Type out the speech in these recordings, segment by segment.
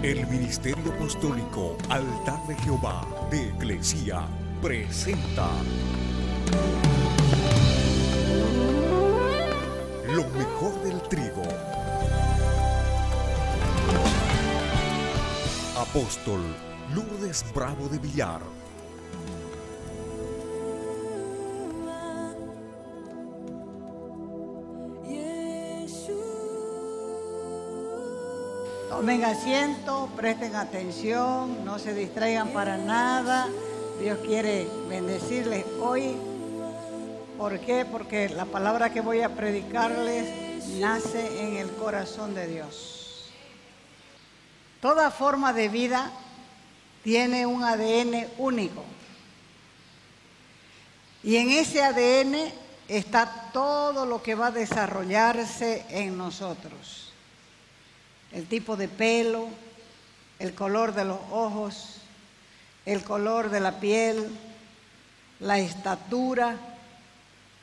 El Ministerio Apostólico Altar de Jehová de Eclesia presenta lo mejor del trigo. Apóstol Lourdes Bravo de Villar. Tomen asiento, presten atención, no se distraigan para nada. Dios quiere bendecirles hoy. ¿Por qué? Porque la palabra que voy a predicarles nace en el corazón de Dios. Toda forma de vida tiene un ADN único. Y en ese ADN está todo lo que va a desarrollarse en nosotros. El tipo de pelo, el color de los ojos, el color de la piel, la estatura,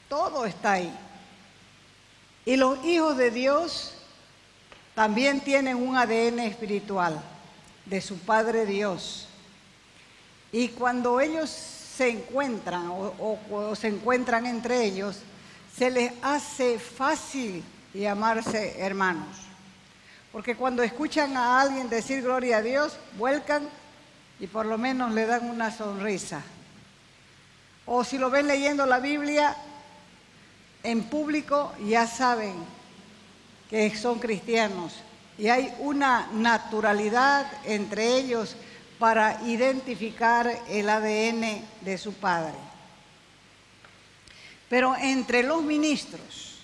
todo está ahí. Y los hijos de Dios también tienen un ADN espiritual de su Padre Dios. Y cuando ellos se encuentran o se encuentran entre ellos, se les hace fácil llamarse hermanos. Porque cuando escuchan a alguien decir gloria a Dios, vuelcan y por lo menos le dan una sonrisa. O si lo ven leyendo la Biblia en público, ya saben que son cristianos. Y hay una naturalidad entre ellos para identificar el ADN de su Padre. Pero entre los ministros,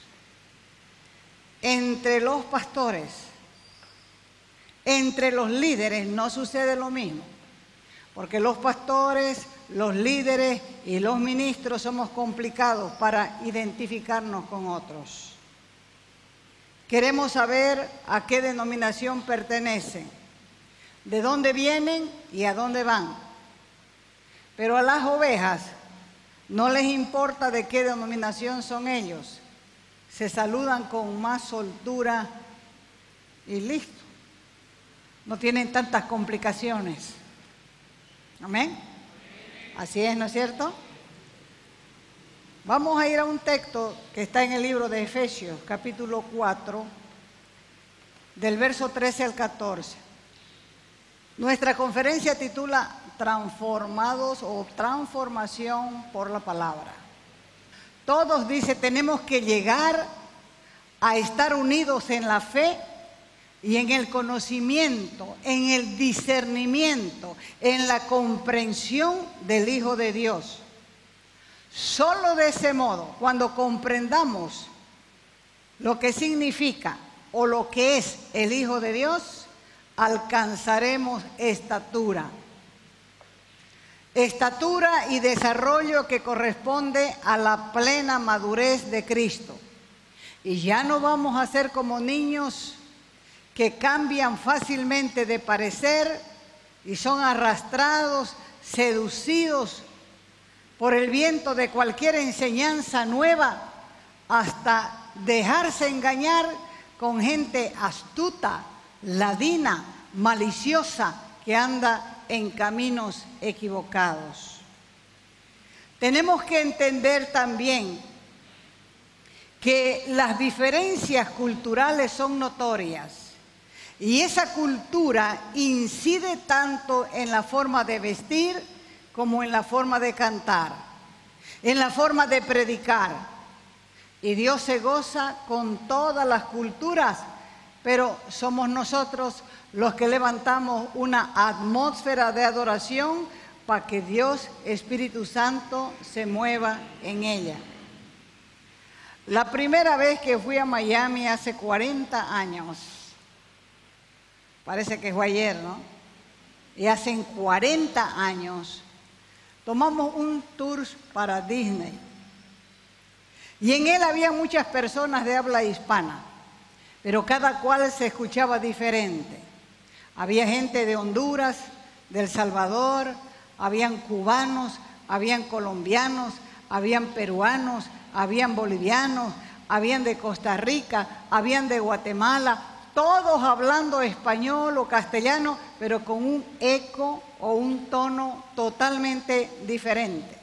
entre los pastores, entre los líderes no sucede lo mismo, porque los pastores, los líderes y los ministros somos complicados para identificarnos con otros. Queremos saber a qué denominación pertenecen, de dónde vienen y a dónde van. Pero a las ovejas no les importa de qué denominación son ellos. Se saludan con más soltura y listo. No tienen tantas complicaciones. Amén. Así es, ¿no es cierto? Vamos a ir a un texto que está en el libro de Efesios, capítulo 4, del verso 13 al 14. Nuestra conferencia titula Transformados o Transformación por la Palabra. Todos, dice, tenemos que llegar a estar unidos en la fe y en el conocimiento, en el discernimiento, en la comprensión del Hijo de Dios. Solo de ese modo, cuando comprendamos lo que significa o lo que es el Hijo de Dios, alcanzaremos estatura. Estatura y desarrollo que corresponde a la plena madurez de Cristo. Y ya no vamos a ser como niños que cambian fácilmente de parecer y son arrastrados, seducidos por el viento de cualquier enseñanza nueva, hasta dejarse engañar con gente astuta, ladina, maliciosa, que anda en caminos equivocados. Tenemos que entender también que las diferencias culturales son notorias. Y esa cultura incide tanto en la forma de vestir como en la forma de cantar, en la forma de predicar. Y Dios se goza con todas las culturas, pero somos nosotros los que levantamos una atmósfera de adoración para que Dios, Espíritu Santo, se mueva en ella. La primera vez que fui a Miami hace 40 años, parece que fue ayer, ¿no? Y hace 40 años tomamos un tour para Disney. Y en él había muchas personas de habla hispana, pero cada cual se escuchaba diferente. Había gente de Honduras, de El Salvador, habían cubanos, habían colombianos, habían peruanos, habían bolivianos, habían de Costa Rica, habían de Guatemala. todos hablando español o castellano, pero con un eco o un tono totalmente diferente.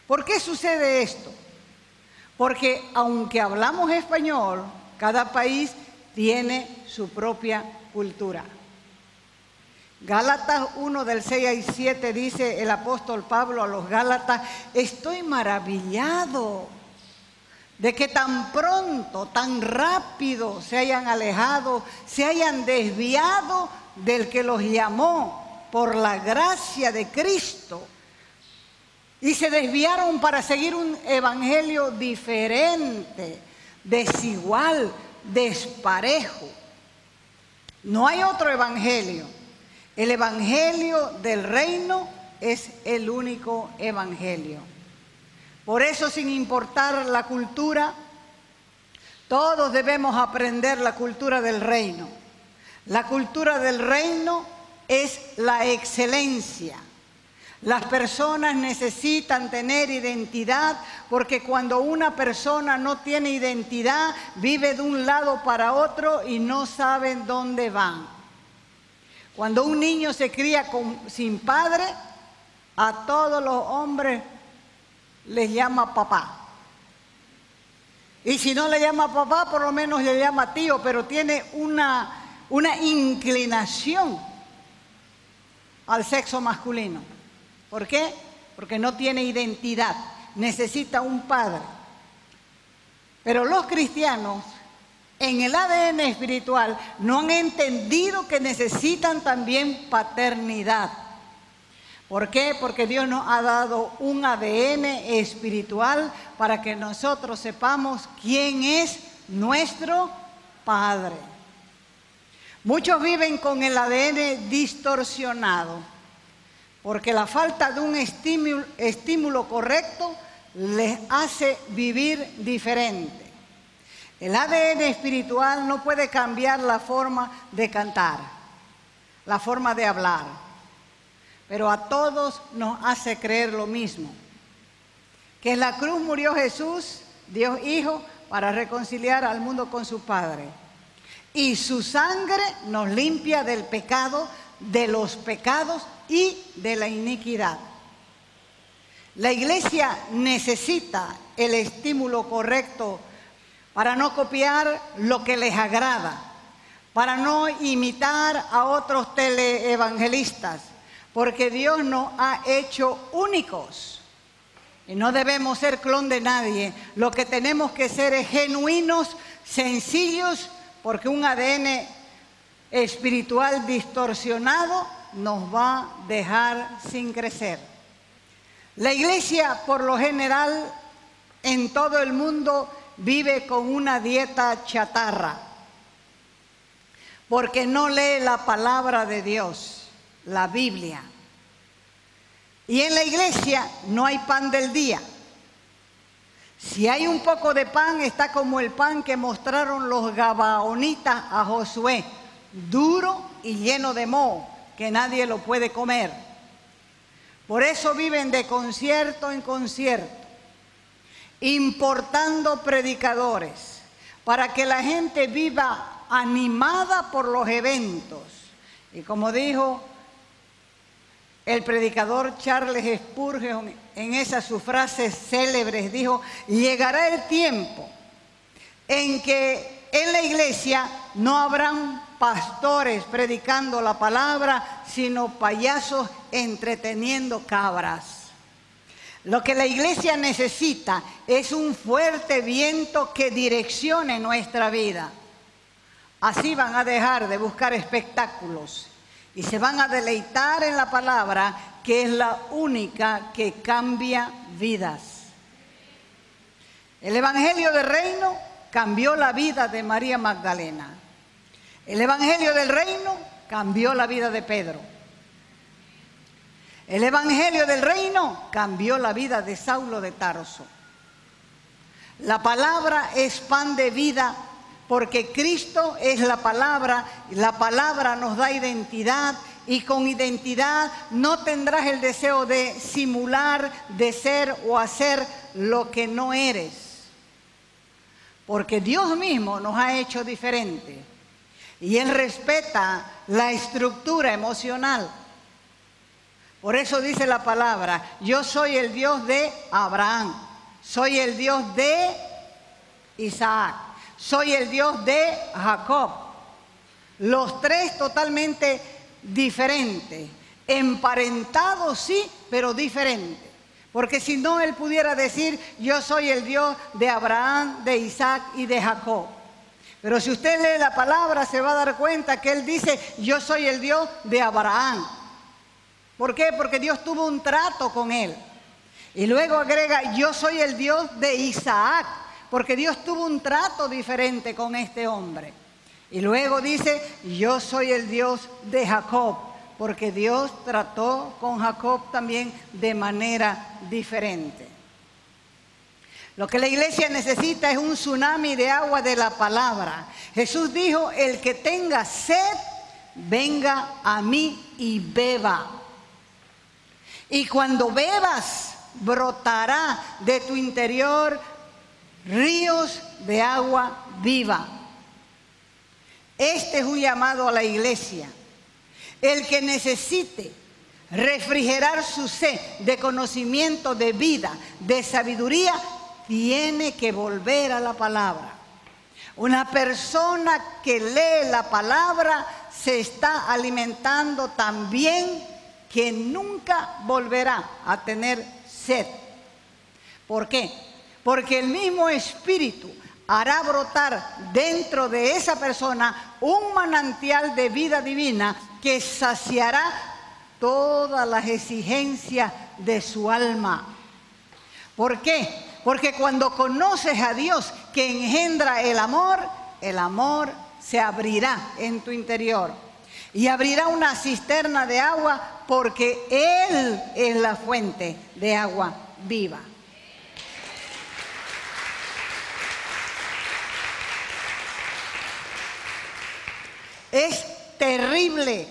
¿Por qué sucede esto? Porque aunque hablamos español, cada país tiene su propia cultura. Gálatas 1 del 6 al 7 dice el apóstol Pablo a los Gálatas: estoy maravillado de que tan pronto, tan rápido se hayan alejado, se hayan desviado del que los llamó por la gracia de Cristo y se desviaron para seguir un evangelio diferente, desigual, desparejo. No hay otro evangelio. El evangelio del reino es el único evangelio. Por eso, sin importar la cultura, todos debemos aprender la cultura del reino. La cultura del reino es la excelencia. Las personas necesitan tener identidad, porque cuando una persona no tiene identidad, vive de un lado para otro y no saben dónde van. Cuando un niño se cría sin padre, a todos los hombres les llama papá. Y si no le llama papá, por lo menos le llama tío, pero tiene una inclinación al sexo masculino. ¿Por qué? Porque no tiene identidad, necesita un padre. Pero los cristianos, en el ADN espiritual, no han entendido que necesitan también paternidad. ¿Por qué? Porque Dios nos ha dado un ADN espiritual para que nosotros sepamos quién es nuestro Padre. Muchos viven con el ADN distorsionado, porque la falta de un estímulo correcto les hace vivir diferente. El ADN espiritual no puede cambiar la forma de cantar, la forma de hablar, pero a todos nos hace creer lo mismo, que en la cruz murió Jesús, Dios Hijo, para reconciliar al mundo con su Padre. Y su sangre nos limpia del pecado, de los pecados y de la iniquidad. La iglesia necesita el estímulo correcto para no copiar lo que les agrada, para no imitar a otros teleevangelistas, porque Dios nos ha hecho únicos y no debemos ser clon de nadie. Lo que tenemos que ser es genuinos, sencillos, porque un ADN espiritual distorsionado nos va a dejar sin crecer. La iglesia, por lo general, en todo el mundo vive con una dieta chatarra, porque no lee la palabra de Dios, la Biblia. Y en la iglesia no hay pan del día. Si hay un poco de pan, está como el pan que mostraron los gabaonitas a Josué, duro y lleno de moho, que nadie lo puede comer. Por eso viven de concierto en concierto, importando predicadores, para que la gente viva animada por los eventos. Y como dijo el predicador Charles Spurgeon en esas sus frases célebres, dijo: llegará el tiempo en que en la iglesia no habrán pastores predicando la palabra, sino payasos entreteniendo cabras. Lo que la iglesia necesita es un fuerte viento que direccione nuestra vida. Así van a dejar de buscar espectáculos y se van a deleitar en la palabra, que es la única que cambia vidas. El evangelio del reino cambió la vida de María Magdalena. El evangelio del reino cambió la vida de Pedro. El evangelio del reino cambió la vida de Saulo de Tarso. La palabra es pan de vida, porque Cristo es la palabra, y la palabra nos da identidad, y con identidad no tendrás el deseo de simular, de ser o hacer lo que no eres. porque Dios mismo nos ha hecho diferentes. Y Él respeta la estructura emocional. Por eso dice la palabra, yo soy el Dios de Abraham, soy el Dios de Isaac, soy el Dios de Jacob. Los tres totalmente diferentes, emparentados sí, pero diferentes. Porque si no, Él pudiera decir, yo soy el Dios de Abraham, de Isaac y de Jacob. Pero si usted lee la palabra, se va a dar cuenta que Él dice, yo soy el Dios de Abraham. ¿Por qué? Porque Dios tuvo un trato con él. Y luego agrega, yo soy el Dios de Isaac, porque Dios tuvo un trato diferente con este hombre. Y luego dice, yo soy el Dios de Jacob, porque Dios trató con Jacob también de manera diferente. Lo que la iglesia necesita es un tsunami de agua de la palabra. Jesús dijo, el que tenga sed, venga a mí y beba. Y cuando bebas, brotará de tu interior ríos de agua viva. Este es un llamado a la iglesia. El que necesite refrigerar su sed de conocimiento, de vida, de sabiduría, tiene que volver a la palabra. Una persona que lee la palabra se está alimentando tan bien que nunca volverá a tener sed. ¿Por qué? Porque el mismo Espíritu hará brotar dentro de esa persona un manantial de vida divina que saciará todas las exigencias de su alma. ¿Por qué? Porque cuando conoces a Dios que engendra el amor se abrirá en tu interior. Y abrirá una cisterna de agua porque Él es la fuente de agua viva. Es terrible,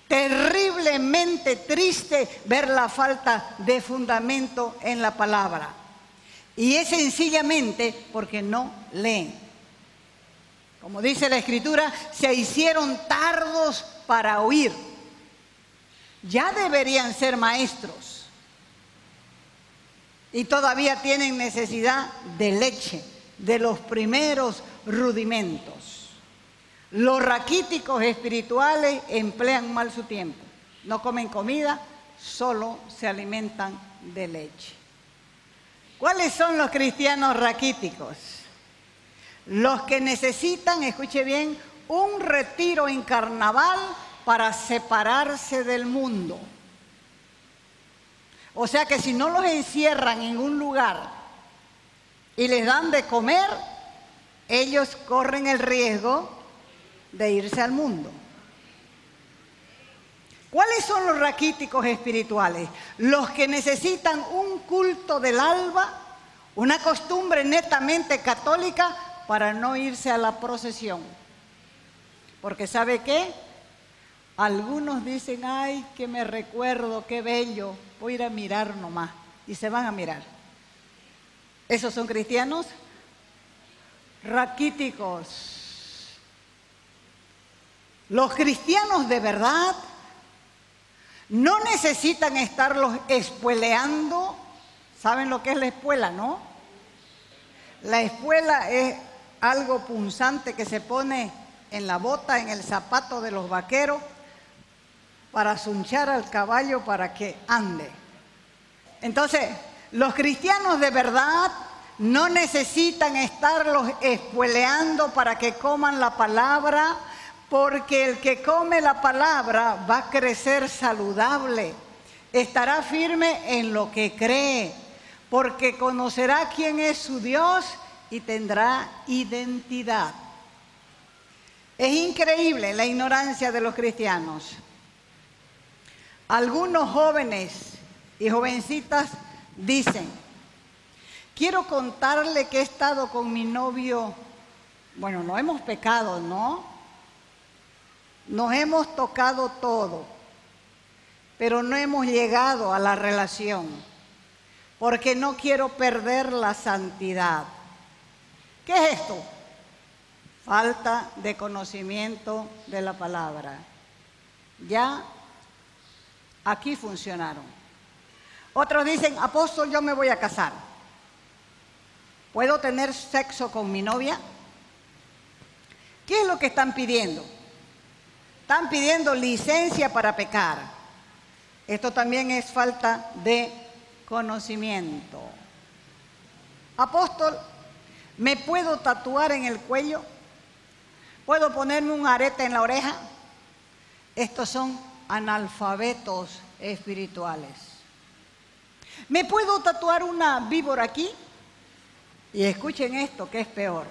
terriblemente triste ver la falta de fundamento en la palabra. Y es sencillamente porque no leen. Como dice la Escritura, se hicieron tardos para oír. Ya deberían ser maestros. Y todavía tienen necesidad de leche, de los primeros rudimentos. Los raquíticos espirituales emplean mal su tiempo. No comen comida, solo se alimentan de leche. ¿Cuáles son los cristianos raquíticos? Los que necesitan, escuche bien, un retiro en carnaval para separarse del mundo. O sea que si no los encierran en un lugar y les dan de comer, ellos corren el riesgo de irse al mundo. ¿Cuáles son los raquíticos espirituales? Los que necesitan un culto del alba, una costumbre netamente católica para no irse a la procesión. Porque ¿sabe qué? Algunos dicen, ay, que me recuerdo, qué bello, voy a ir a mirar nomás. Y se van a mirar. ¿Esos son cristianos? Raquíticos. Los cristianos de verdad no necesitan estarlos espueleando. ¿Saben lo que es la espuela, no? La espuela es algo punzante que se pone en la bota, en el zapato de los vaqueros, para zunchar al caballo para que ande. Entonces, los cristianos de verdad no necesitan estarlos espueleando para que coman la palabra, porque el que come la palabra va a crecer saludable, estará firme en lo que cree, porque conocerá quién es su Dios y tendrá identidad. Es increíble la ignorancia de los cristianos. Algunos jóvenes y jovencitas dicen, quiero contarle que he estado con mi novio, bueno, no hemos pecado, ¿no? Nos hemos tocado todo, pero no hemos llegado a la relación, porque no quiero perder la santidad. ¿Qué es esto? Falta de conocimiento de la palabra. Ya aquí funcionaron. Otros dicen, apóstol, yo me voy a casar. ¿Puedo tener sexo con mi novia? ¿Qué es lo que están pidiendo? Están pidiendo licencia para pecar. Esto también es falta de conocimiento. Apóstol, ¿me puedo tatuar en el cuello? ¿Puedo ponerme un arete en la oreja? Estos son analfabetos espirituales. ¿Me puedo tatuar una víbora aquí? Y escuchen esto, que es peor.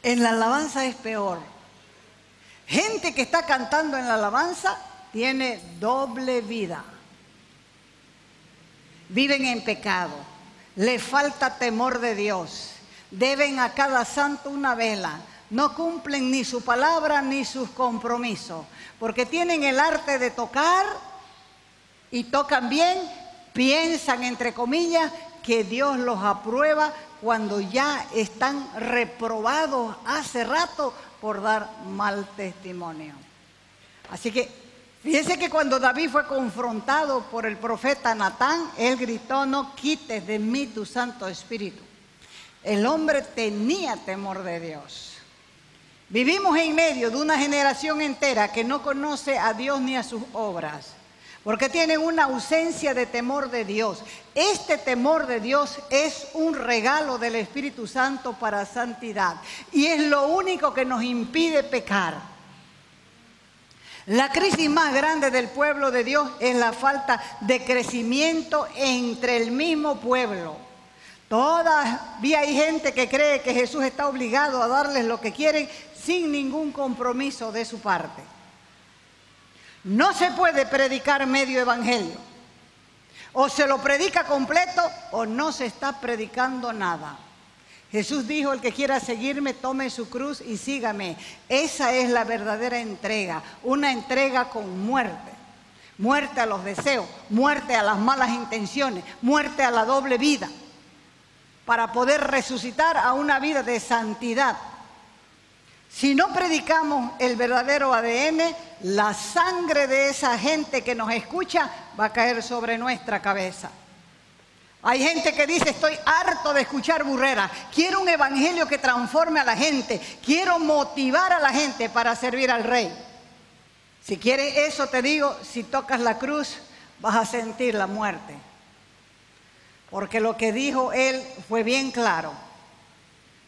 En la alabanza es peor. Gente que está cantando en la alabanza tiene doble vida. Viven en pecado. Le falta temor de Dios. Deben a cada santo una vela. No cumplen ni su palabra ni sus compromisos. Porque tienen el arte de tocar y tocan bien. Piensan, entre comillas, que Dios los aprueba cuando ya están reprobados hace rato por dar mal testimonio. Así que fíjense que cuando David fue confrontado por el profeta Natán, él gritó, no quites de mí tu Santo Espíritu. El hombre tenía temor de Dios. Vivimos en medio de una generación entera que no conoce a Dios ni a sus obras, porque tienen una ausencia de temor de Dios. Este temor de Dios es un regalo del Espíritu Santo para santidad y es lo único que nos impide pecar. La crisis más grande del pueblo de Dios es la falta de crecimiento entre el mismo pueblo. Todavía hay gente que cree que Jesús está obligado a darles lo que quieren sin ningún compromiso de su parte. No se puede predicar medio evangelio. O se lo predica completo o no se está predicando nada. Jesús dijo, el que quiera seguirme, tome su cruz y sígame. Esa es la verdadera entrega, una entrega con muerte. Muerte a los deseos, muerte a las malas intenciones, muerte a la doble vida, para poder resucitar a una vida de santidad. Si no predicamos el verdadero ADN, la sangre de esa gente que nos escucha va a caer sobre nuestra cabeza. Hay gente que dice, estoy harto de escuchar burreras, quiero un evangelio que transforme a la gente, quiero motivar a la gente para servir al Rey. Si quieres eso, te digo, si tocas la cruz, vas a sentir la muerte. Porque lo que dijo él fue bien claro.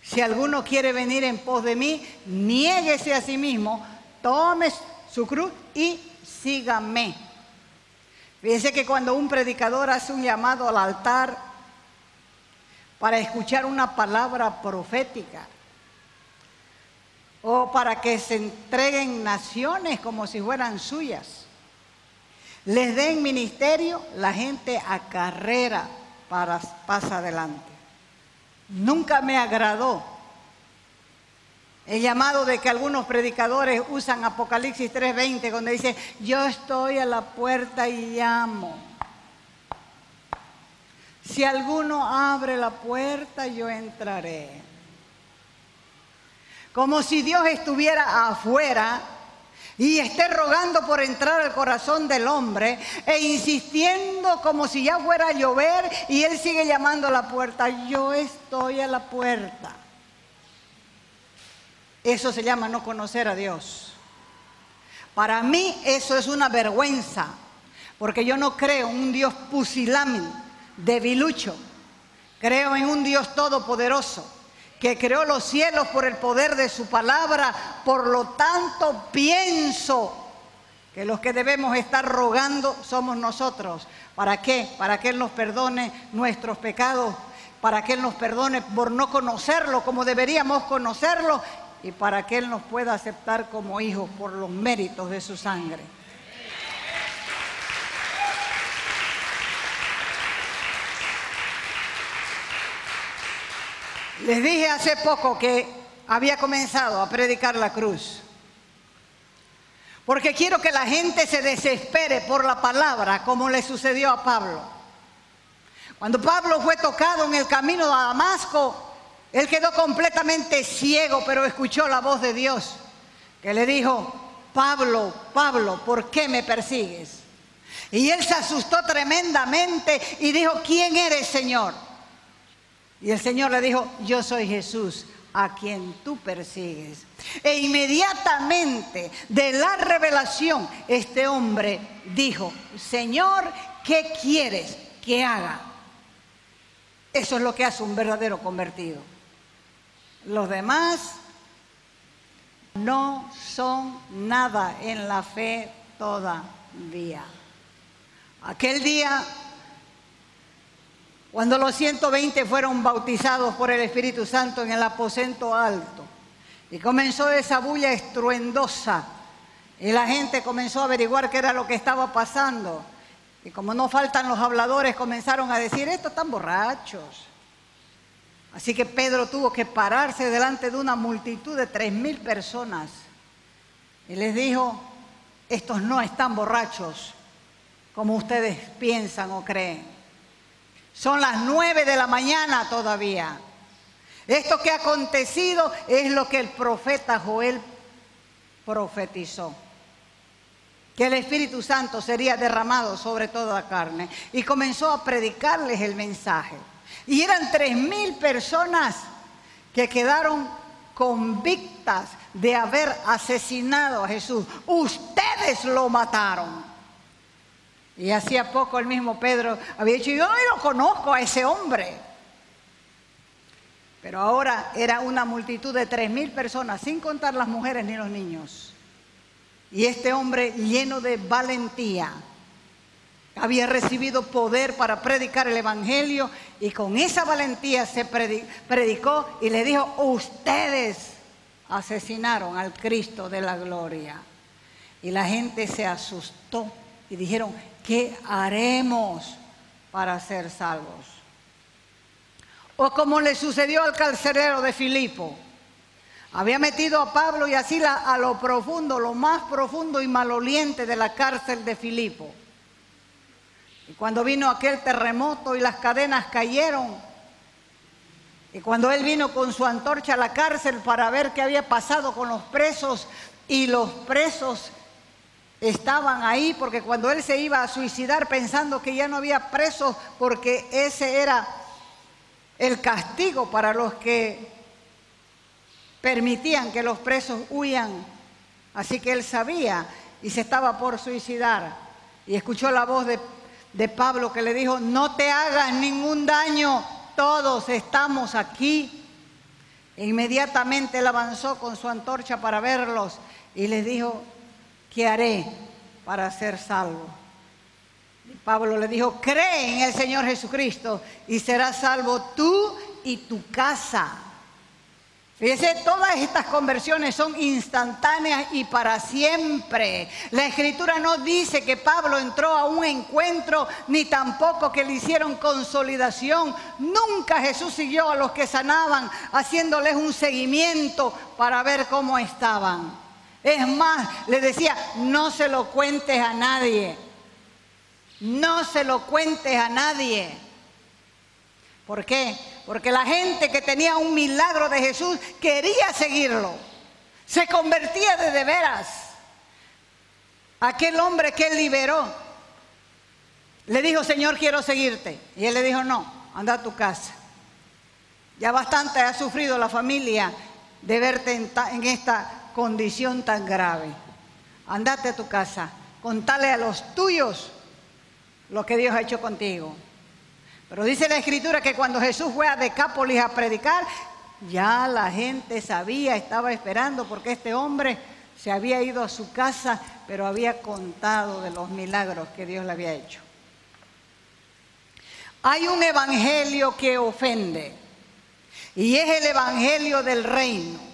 Si alguno quiere venir en pos de mí, niéguese a sí mismo, tome su cruz y sígame. Fíjense que cuando un predicador hace un llamado al altar para escuchar una palabra profética o para que se entreguen naciones como si fueran suyas, les den ministerio, la gente acarrera pasa adelante. Nunca me agradó el llamado de que algunos predicadores usan Apocalipsis 3:20, donde dice, yo estoy a la puerta y llamo. Si alguno abre la puerta, yo entraré. Como si Dios estuviera afuera y esté rogando por entrar al corazón del hombre e insistiendo como si ya fuera a llover y él sigue llamando a la puerta. Yo estoy a la puerta. Eso se llama no conocer a Dios. Para mí eso es una vergüenza, porque yo no creo en un Dios pusilánime, debilucho. Creo en un Dios todopoderoso que creó los cielos por el poder de su palabra. Por lo tanto, pienso que los que debemos estar rogando somos nosotros. ¿Para qué? Para que Él nos perdone nuestros pecados, para que Él nos perdone por no conocerlo como deberíamos conocerlo y para que Él nos pueda aceptar como hijos por los méritos de su sangre. Les dije hace poco que había comenzado a predicar la cruz, porque quiero que la gente se desespere por la palabra, como le sucedió a Pablo. Cuando Pablo fue tocado en el camino a Damasco, Él quedó completamente ciego, pero escuchó la voz de Dios que le dijo: Pablo, Pablo, ¿por qué me persigues? Y él se asustó tremendamente y dijo: ¿quién eres, Señor? Y el Señor le dijo: yo soy Jesús, a quien tú persigues. E inmediatamente de la revelación, este hombre dijo: Señor, ¿qué quieres que haga? Eso es lo que hace un verdadero convertido. Los demás no son nada en la fe todavía. Aquel día, cuando los 120 fueron bautizados por el Espíritu Santo en el aposento alto, y comenzó esa bulla estruendosa, y la gente comenzó a averiguar qué era lo que estaba pasando, y como no faltan los habladores, comenzaron a decir: estos están borrachos. Así que Pedro tuvo que pararse delante de una multitud de 3,000 personas y les dijo: estos no están borrachos como ustedes piensan o creen. Son las 9 de la mañana todavía. Esto que ha acontecido es lo que el profeta Joel profetizó: que el Espíritu Santo sería derramado sobre toda la carne. Y comenzó a predicarles el mensaje. Y eran 3,000 personas que quedaron convictas de haber asesinado a Jesús. Ustedes lo mataron. Y hacía poco el mismo Pedro había dicho: yo no lo conozco a ese hombre. Pero ahora era una multitud de 3,000 personas, sin contar las mujeres ni los niños. Y este hombre, lleno de valentía, había recibido poder para predicar el Evangelio, y con esa valentía se predicó y le dijo: ustedes asesinaron al Cristo de la gloria. Y la gente se asustó y dijeron: ¿qué haremos para ser salvos? O como le sucedió al carcelero de Filipo. Había metido a Pablo y a Silas a lo profundo, lo más profundo y maloliente de la cárcel de Filipo. Y cuando vino aquel terremoto y las cadenas cayeron, y cuando él vino con su antorcha a la cárcel para ver qué había pasado con los presos, y los presos estaban ahí, porque cuando él se iba a suicidar pensando que ya no había presos, porque ese era el castigo para los que permitían que los presos huyan. Así que él sabía y se estaba por suicidar, y escuchó la voz de Pablo que le dijo: no te hagas ningún daño, todos estamos aquí. E inmediatamente él avanzó con su antorcha para verlos y les dijo: ¿qué haré para ser salvo? Y Pablo le dijo: cree en el Señor Jesucristo y serás salvo tú y tu casa. Fíjese, todas estas conversiones son instantáneas y para siempre. La Escritura no dice que Pablo entró a un encuentro, ni tampoco que le hicieron consolidación. Nunca Jesús siguió a los que sanaban, haciéndoles un seguimiento para ver cómo estaban. Es más, le decía: no se lo cuentes a nadie. No se lo cuentes a nadie. ¿Por qué? Porque la gente que tenía un milagro de Jesús quería seguirlo. Se convertía de veras. Aquel hombre que él liberó le dijo: Señor, quiero seguirte. Y él le dijo: no, anda a tu casa. Ya bastante ha sufrido la familia de verte en esta condición tan grave. Andate a tu casa, contale a los tuyos lo que Dios ha hecho contigo. Pero dice la Escritura que cuando Jesús fue a Decápolis a predicar, ya la gente sabía, estaba esperando, porque este hombre se había ido a su casa, pero había contado de los milagros que Dios le había hecho. Hay un evangelio que ofende, y es el evangelio del reino.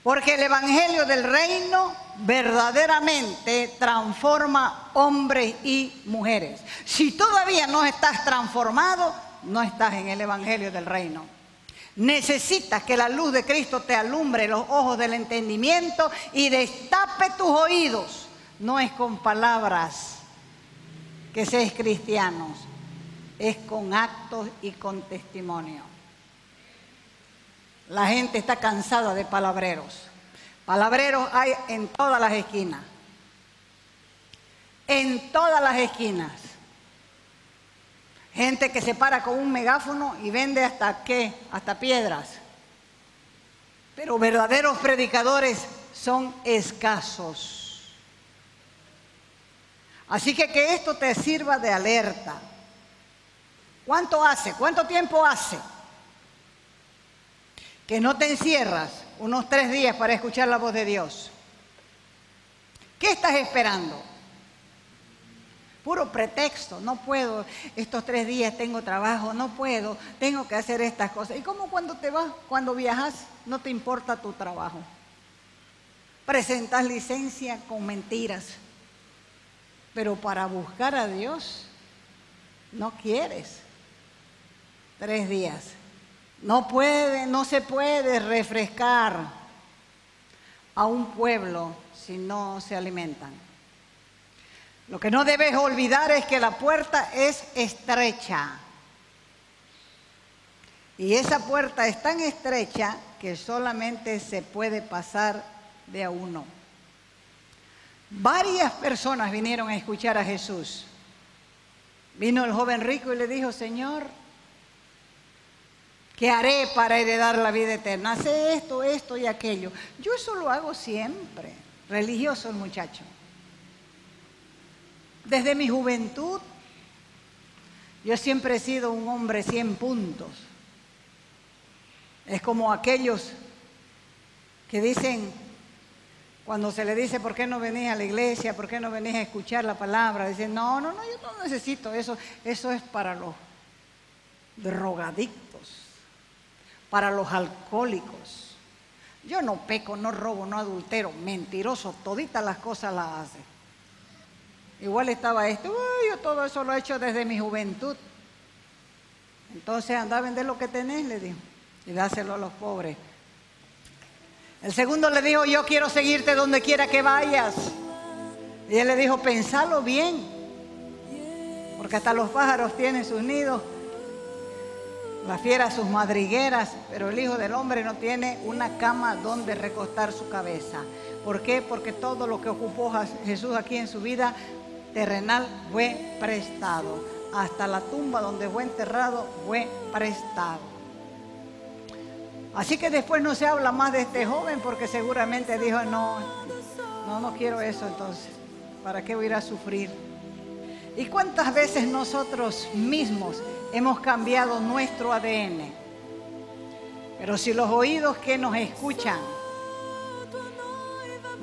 Porque el evangelio del reino verdaderamente transforma hombres y mujeres. Si todavía no estás transformado, no estás en el evangelio del reino. Necesitas que la luz de Cristo te alumbre los ojos del entendimiento y destape tus oídos. No es con palabras que seas cristianos, es con actos y con testimonio. La gente está cansada de palabreros. Palabreros hay en todas las esquinas. En todas las esquinas. Gente que se para con un megáfono y vende hasta qué, hasta piedras. Pero verdaderos predicadores son escasos. Así que esto te sirva de alerta. ¿Cuánto hace? ¿Cuánto tiempo hace que no te encierras unos 3 días para escuchar la voz de Dios? ¿Qué estás esperando? Puro pretexto, no puedo, estos 3 días tengo trabajo, no puedo, tengo que hacer estas cosas. ¿Y cómo cuando te vas, cuando viajas, no te importa tu trabajo? Presentas licencia con mentiras, pero para buscar a Dios no quieres. 3 días. No se puede refrescar a un pueblo si no se alimentan. Lo que no debes olvidar es que la puerta es estrecha. Y esa puerta es tan estrecha que solamente se puede pasar de a uno. Varias personas vinieron a escuchar a Jesús. Vino el joven rico y le dijo: Señor, ¿qué haré para heredar la vida eterna? Hace esto, esto y aquello. Yo eso lo hago siempre. Religioso el muchacho. Desde mi juventud, yo siempre he sido un hombre 100 puntos. Es como aquellos que dicen, cuando se le dice, ¿por qué no venís a la iglesia? ¿Por qué no venís a escuchar la palabra? Dicen, no, yo no necesito eso. Eso es para los drogadictos, para los alcohólicos. Yo no peco, no robo, no adultero, mentiroso, toditas las cosas las hace. Igual estaba esto, yo todo eso lo he hecho desde mi juventud. Entonces anda a vender lo que tenés, le dijo, y dáselo a los pobres. El segundo le dijo, yo quiero seguirte donde quiera que vayas. Y él le dijo, pensalo bien, porque hasta los pájaros tienen sus nidos, las fieras sus madrigueras, pero el Hijo del Hombre no tiene una cama donde recostar su cabeza. ¿Por qué? Porque todo lo que ocupó Jesús aquí en su vida terrenal fue prestado. Hasta la tumba donde fue enterrado fue prestado. Así que después no se habla más de este joven, porque seguramente dijo, no quiero eso, entonces, ¿para qué voy a ir a sufrir? ¿Y cuántas veces nosotros mismos hemos cambiado nuestro ADN? Pero si los oídos que nos escuchan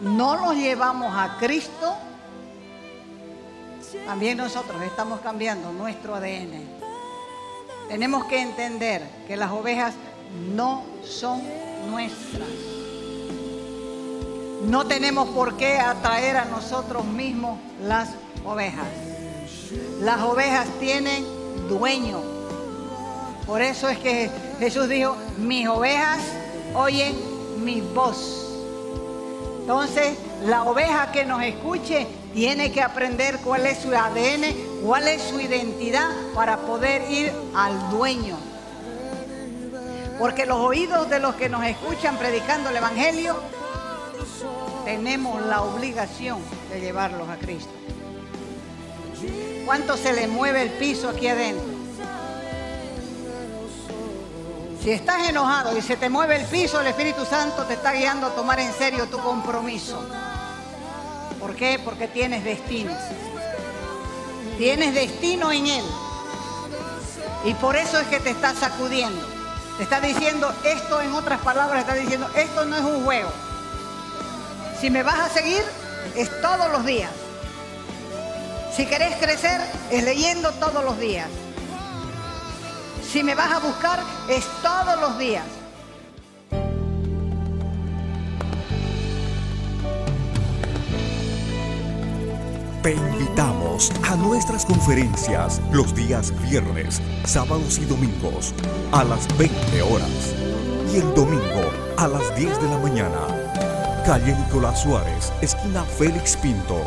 no los llevamos a Cristo, también nosotros estamos cambiando nuestro ADN. Tenemos que entender que las ovejas no son nuestras. No tenemos por qué atraer a nosotros mismos las ovejas. Las ovejas tienen dueño. Por eso es que Jesús dijo, mis ovejas oyen mi voz. Entonces, la oveja que nos escuche tiene que aprender cuál es su ADN, cuál es su identidad para poder ir al dueño. Porque los oídos de los que nos escuchan predicando el Evangelio, tenemos la obligación de llevarlos a Cristo. ¿Cuánto se le mueve el piso aquí adentro? Si estás enojado y se te mueve el piso, el Espíritu Santo te está guiando a tomar en serio tu compromiso. ¿Por qué? Porque tienes destino. Tienes destino en Él. Y por eso es que te está sacudiendo. Te está diciendo esto, en otras palabras, está diciendo, esto no es un juego. Si me vas a seguir, es todos los días. Si querés crecer, es leyendo todos los días. Si me vas a buscar, es todos los días. Te invitamos a nuestras conferencias los días viernes, sábados y domingos a las 20 horas y el domingo a las 10 de la mañana. Calle Nicolás Suárez, esquina Félix Pinto,